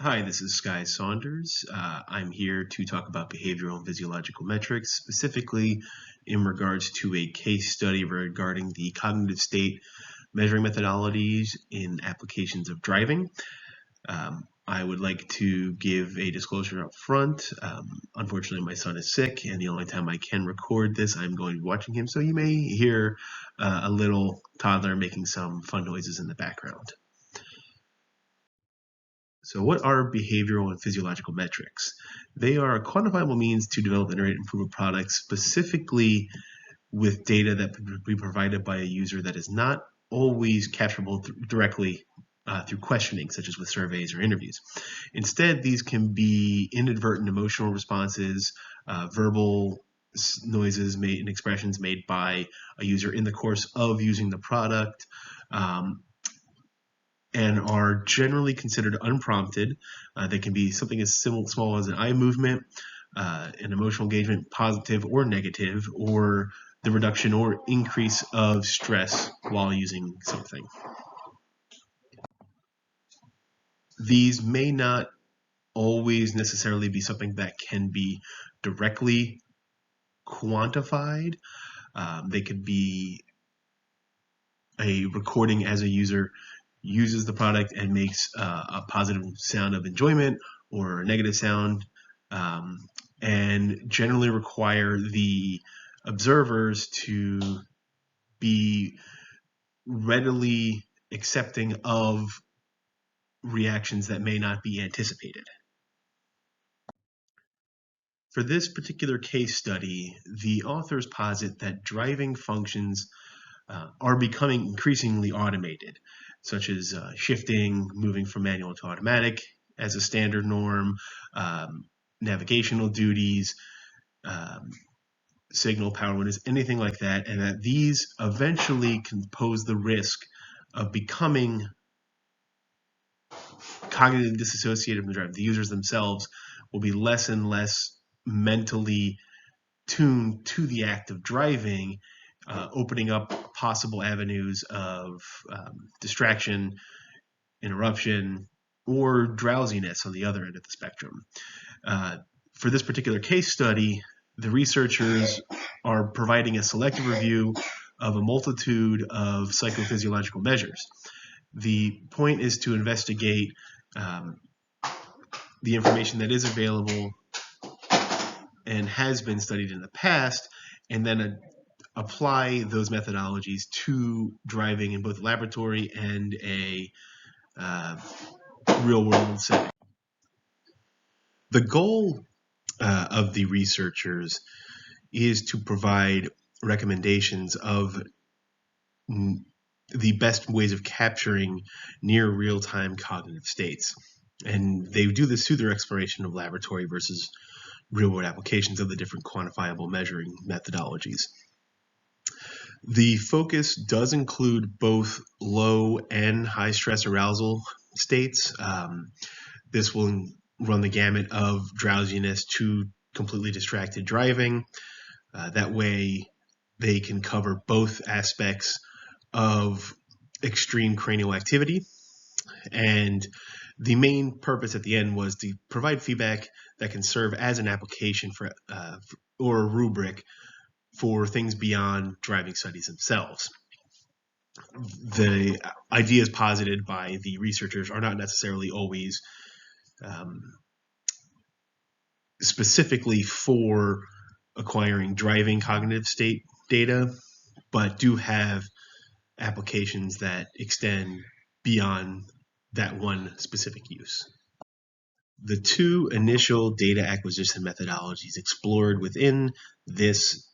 Hi, this is Saunders. I'm here to talk about behavioral and physiological metrics, specifically in regards to a case study regarding the cognitive state measuring methodologies in applications of driving. I would like to give a disclosure up front. Unfortunately, my son is sick, and the only time I can record this, I'm going to be watching him, so you may hear a little toddler making some fun noises in the background. So what are behavioral and physiological metrics? They are quantifiable means to develop and improve a product specifically with data that can be provided by a user that is not always capturable directly through questioning, such as with surveys or interviews. Instead, these can be inadvertent emotional responses, verbal noises made and expressions made by a user in the course of using the product, and are generally considered unprompted. They can be something as small as an eye movement, an emotional engagement, positive or negative, or the reduction or increase of stress while using something. These may not always necessarily be something that can be directly quantified. They could be a recording as a user uses the product and makes a positive sound of enjoyment or a negative sound, and generally require the observers to be readily accepting of reactions that may not be anticipated. For this particular case study, the authors posit that driving functions are becoming increasingly automated, such as shifting, moving from manual to automatic as a standard norm, navigational duties, signal power windows, anything like that, and that these eventually can pose the risk of becoming cognitively disassociated from the driver. The users themselves will be less and less mentally tuned to the act of driving, opening up possible avenues of distraction, interruption, or drowsiness on the other end of the spectrum. For this particular case study, the researchers are providing a selective review of a multitude of psychophysiological measures. The point is to investigate the information that is available and has been studied in the past, and then apply those methodologies to driving in both a laboratory and a real-world setting. The goal of the researchers is to provide recommendations of the best ways of capturing near real-time cognitive states. And they do this through their exploration of laboratory versus real-world applications of the different quantifiable measuring methodologies. The focus does include both low and high stress arousal states. This will run the gamut of drowsiness to completely distracted driving. That way they can cover both aspects of extreme cranial activity. And the main purpose at the end was to provide feedback that can serve as an application for or a rubric for things beyond driving studies themselves. The ideas posited by the researchers are not necessarily always specifically for acquiring driving cognitive state data, but do have applications that extend beyond that one specific use. The two initial data acquisition methodologies explored within this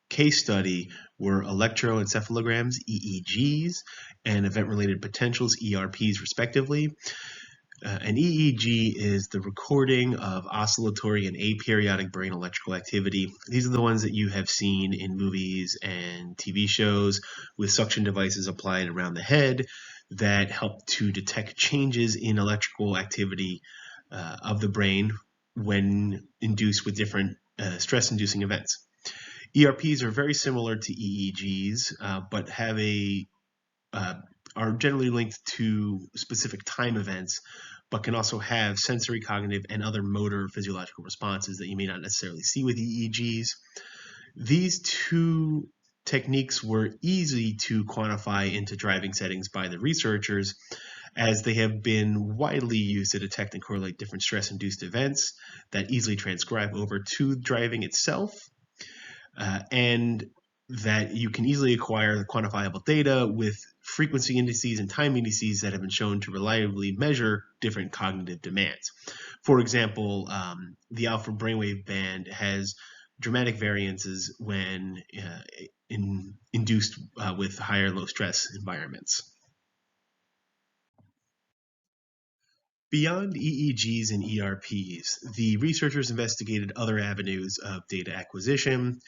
case study were electroencephalograms, EEGs, and event-related potentials, ERPs, respectively. An EEG is the recording of oscillatory and aperiodic brain electrical activity. These are the ones that you have seen in movies and TV shows with suction devices applied around the head that help to detect changes in electrical activity of the brain when induced with different stress-inducing events. ERPs are very similar to EEGs, but are generally linked to specific time events but can also have sensory, cognitive, and other motor physiological responses that you may not necessarily see with EEGs. These two techniques were easy to quantify into driving settings by the researchers, as they have been widely used to detect and correlate different stress-induced events that easily transcribe over to driving itself, and that you can easily acquire quantifiable data with frequency indices and time indices that have been shown to reliably measure different cognitive demands. For example, the alpha brainwave band has dramatic variances when induced with higher low stress environments. Beyond EEGs and ERPs, the researchers investigated other avenues of data acquisition.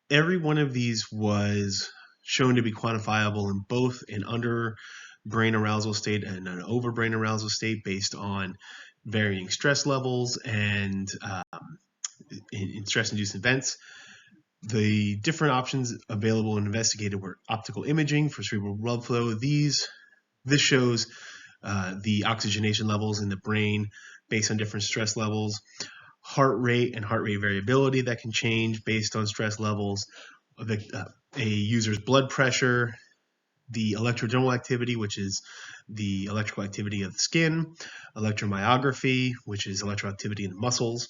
Every one of these was shown to be quantifiable in both an under brain arousal state and an over brain arousal state based on varying stress levels and in stress-induced events. The different options available and investigated were optical imaging for cerebral blood flow. This shows the oxygenation levels in the brain based on different stress levels, heart rate and heart rate variability that can change based on stress levels, a user's blood pressure, the electrodermal activity, which is the electrical activity of the skin, electromyography, which is electroactivity in the muscles,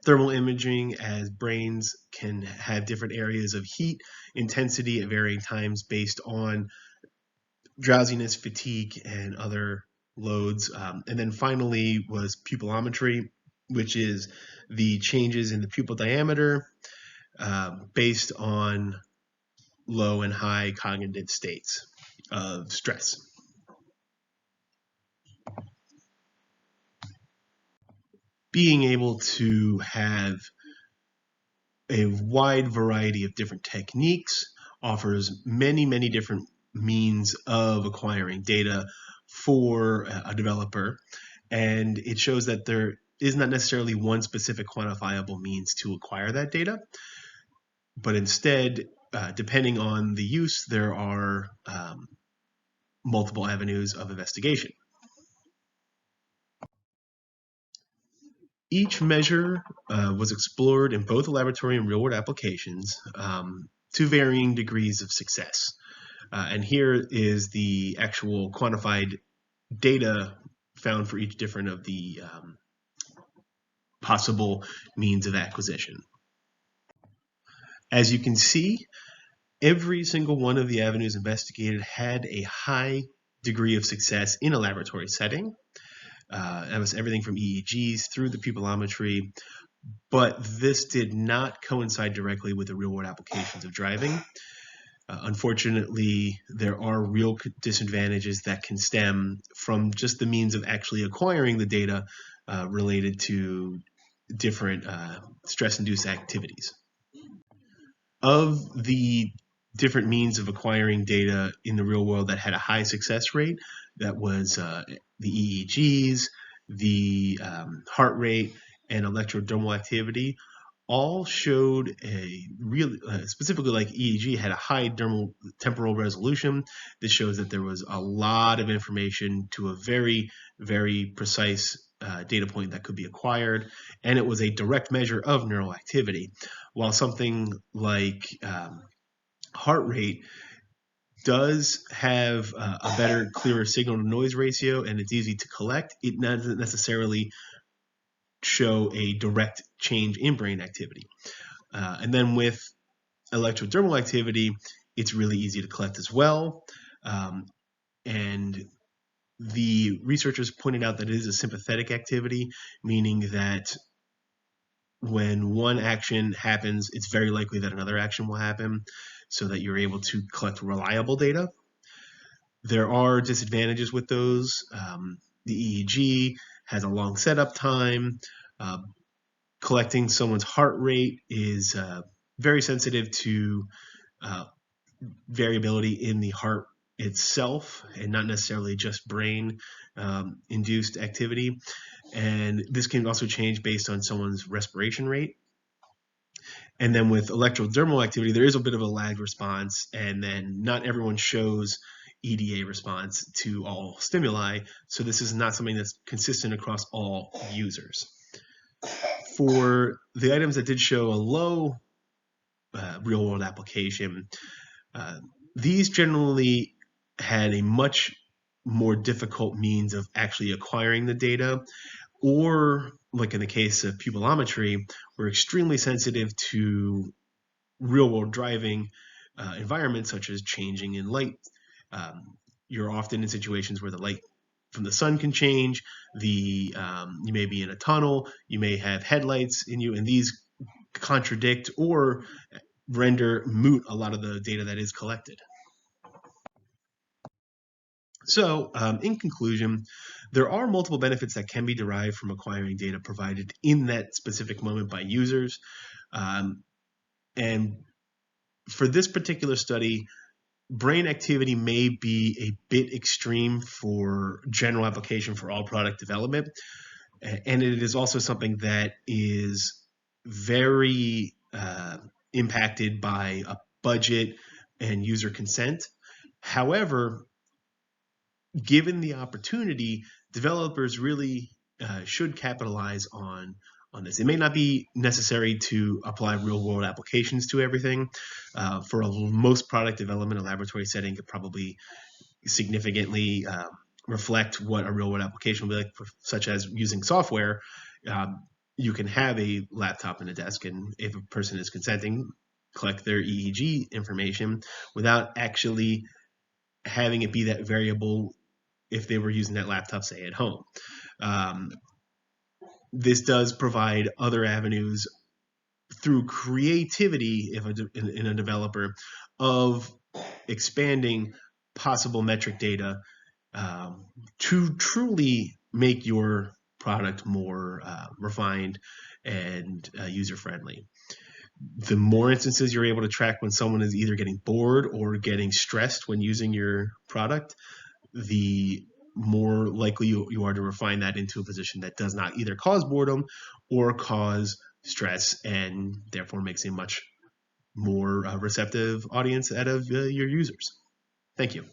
thermal imaging, as brains can have different areas of heat intensity at varying times based on drowsiness, fatigue, and other loads. And then finally was pupillometry, which is the changes in the pupil diameter based on low and high cognitive states of stress. Being able to have a wide variety of different techniques offers many, many different means of acquiring data for a developer, and it shows that there is not necessarily one specific quantifiable means to acquire that data, but instead, depending on the use, there are multiple avenues of investigation. Each measure was explored in both laboratory and real-world applications to varying degrees of success. And here is the actual quantified data found for each different of the possible means of acquisition. As you can see, every single one of the avenues investigated had a high degree of success in a laboratory setting. That was everything from EEGs through the pupillometry, but this did not coincide directly with the real-world applications of driving. Unfortunately, there are real disadvantages that can stem from just the means of actually acquiring the data related to different stress-induced activities. Of the different means of acquiring data in the real world that had a high success rate, that was the EEGs, the heart rate, and electrodermal activity, all showed a real, specifically like EEG, had a high temporal resolution. This shows that there was a lot of information to a very, very precise data point that could be acquired, and it was a direct measure of neural activity. While something like heart rate does have a better, clearer signal-to-noise ratio, and it's easy to collect, it doesn't necessarily show a direct change in brain activity. And then with electrodermal activity, it's really easy to collect as well. And the researchers pointed out that it is a sympathetic activity, meaning that when one action happens, it's very likely that another action will happen, so that you're able to collect reliable data. There are disadvantages with those. The EEG has a long setup time. Collecting someone's heart rate is very sensitive to variability in the heart itself and not necessarily just brain induced activity. And this can also change based on someone's respiration rate. And then with electrodermal activity, there is a bit of a lagged response, and then not everyone shows EDA response to all stimuli. So this is not something that's consistent across all users. For the items that did show a low real-world application, these generally had a much more difficult means of actually acquiring the data, or like in the case of pupillometry, we're extremely sensitive to real-world driving environments such as changing in light. You're often in situations where the light from the sun can change. You may be in a tunnel. You may have headlights in you, and these contradict or render moot a lot of the data that is collected. So, in conclusion, there are multiple benefits that can be derived from acquiring data provided in that specific moment by users. And for this particular study, brain activity may be a bit extreme for general application for all product development. And it is also something that is very impacted by a budget and user consent. However, given the opportunity, developers really should capitalize on this. It may not be necessary to apply real-world applications to everything. For most product development, a laboratory setting could probably significantly reflect what a real-world application will be like, such as using software. You can have a laptop and a desk, and if a person is consenting, collect their EEG information without actually having it be that variable if they were using that laptop, say, at home. This does provide other avenues through creativity in a developer of expanding possible metric data to truly make your product more refined and user-friendly. The more instances you're able to track when someone is either getting bored or getting stressed when using your product, the more likely you are to refine that into a position that does not either cause boredom or cause stress, and therefore makes a much more receptive audience out of your users. Thank you.